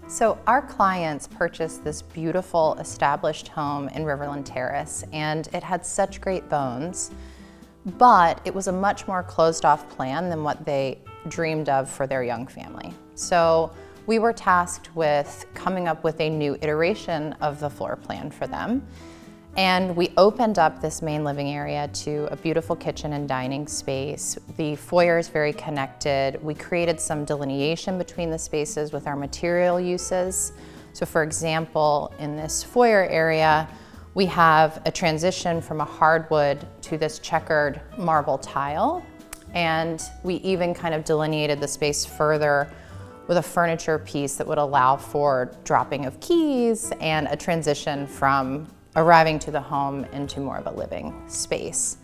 So our clients purchased this beautiful established home in Riverland Terrace, and it had such great bones, but it was a much more closed off plan than what they dreamed of for their young family. So we were tasked with coming up with a new iteration of the floor plan for them. And we opened up this main living area to a beautiful kitchen and dining space. The foyer is very connected. We created some delineation between the spaces with our material uses. So for example, in this foyer area, we have a transition from a hardwood to this checkered marble tile. And we even kind of delineated the space further with a furniture piece that would allow for dropping of keys and a transition from arriving to the home into more of a living space.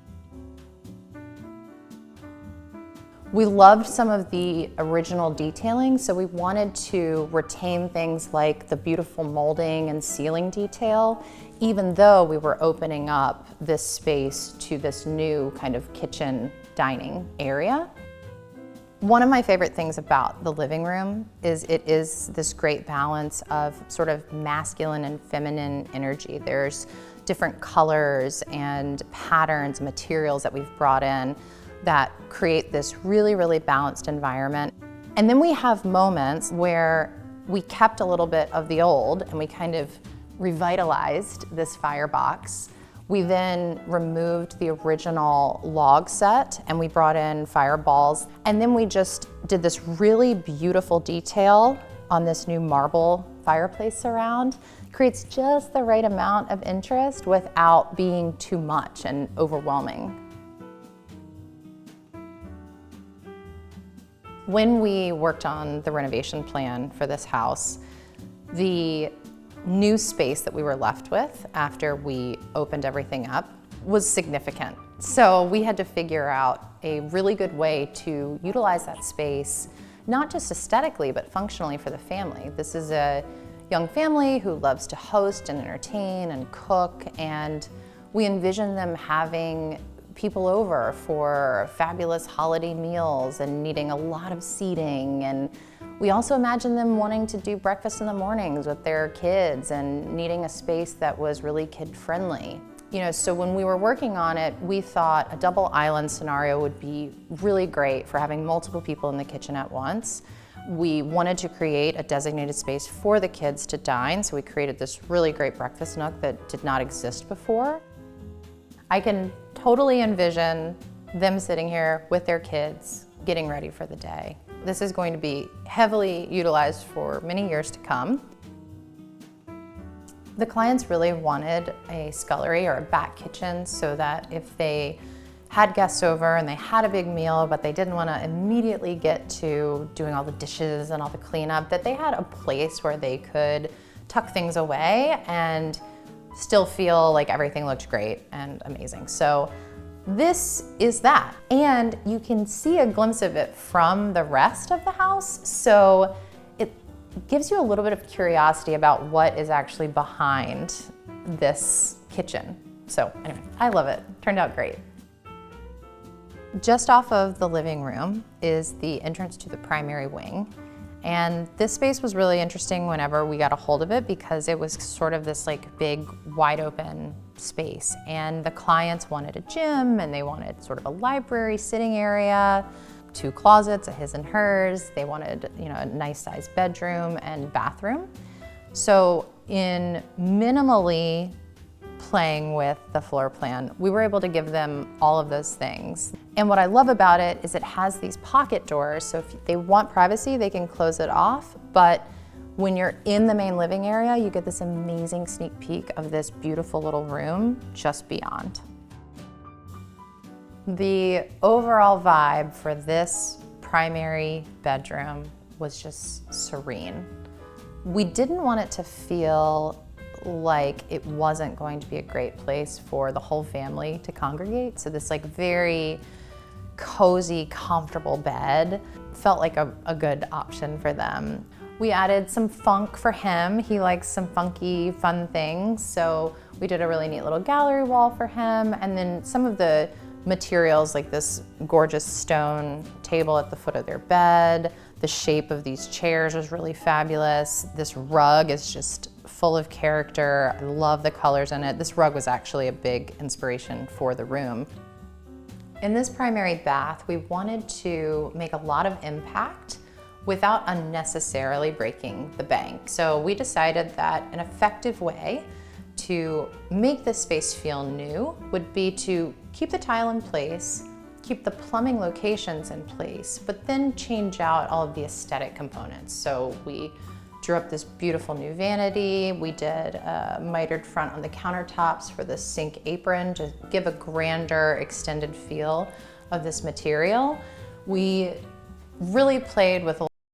We loved some of the original detailing, so we wanted to retain things like the beautiful molding and ceiling detail, even though we were opening up this space to this new kind of kitchen dining area. One of my favorite things about the living room is it is this great balance of sort of masculine and feminine energy. There's different colors and patterns, materials that we've brought in that create this really, really balanced environment. And then we have moments where we kept a little bit of the old and we kind of revitalized this firebox. We then removed the original log set and we brought in fireballs. And then we just did this really beautiful detail on this new marble fireplace surround. Creates just the right amount of interest without being too much and overwhelming. When we worked on the renovation plan for this house, the new space that we were left with after we opened everything up was significant. So we had to figure out a really good way to utilize that space, not just aesthetically, but functionally for the family. This is a young family who loves to host and entertain and cook, and we envision them having people over for fabulous holiday meals and needing a lot of seating. And we also imagine them wanting to do breakfast in the mornings with their kids and needing a space that was really kid-friendly. So when we were working on it, we thought a double island scenario would be really great for having multiple people in the kitchen at once. We wanted to create a designated space for the kids to dine, so we created this really great breakfast nook that did not exist before. I can totally envision them sitting here with their kids, getting ready for the day. This is going to be heavily utilized for many years to come. The clients really wanted a scullery or a back kitchen so that if they had guests over and they had a big meal, but they didn't want to immediately get to doing all the dishes and all the cleanup, that they had a place where they could tuck things away and still feel like everything looked great and amazing. So this is that. And you can see a glimpse of it from the rest of the house. So it gives you a little bit of curiosity about what is actually behind this kitchen. So anyway, I love it. Turned out great. Just off of the living room is the entrance to the primary wing. And this space was really interesting whenever we got a hold of it because it was sort of this like big wide open space. And the clients wanted a gym and they wanted sort of a library sitting area, 2 closets, a his and hers. They wanted, a nice sized bedroom and bathroom. So in minimally playing with the floor plan, we were able to give them all of those things. And what I love about it is it has these pocket doors, so if they want privacy, they can close it off, but when you're in the main living area, you get this amazing sneak peek of this beautiful little room just beyond. The overall vibe for this primary bedroom was just serene. We didn't want it to feel like it wasn't going to be a great place for the whole family to congregate. So this like very cozy, comfortable bed felt like a good option for them. We added some funk for him. He likes some funky, fun things. So we did a really neat little gallery wall for him. And then some of the materials like this gorgeous stone table at the foot of their bed, The shape of these chairs was really fabulous. This rug is just full of character. I love the colors in it. This rug was actually a big inspiration for the room. In this primary bath, we wanted to make a lot of impact without unnecessarily breaking the bank. So we decided that an effective way to make this space feel new would be to keep the tile in place, keep the plumbing locations in place, but then change out all of the aesthetic components. So we drew up this beautiful new vanity. We did a mitered front on the countertops for the sink apron to give a grander, extended feel of this material. We really played with a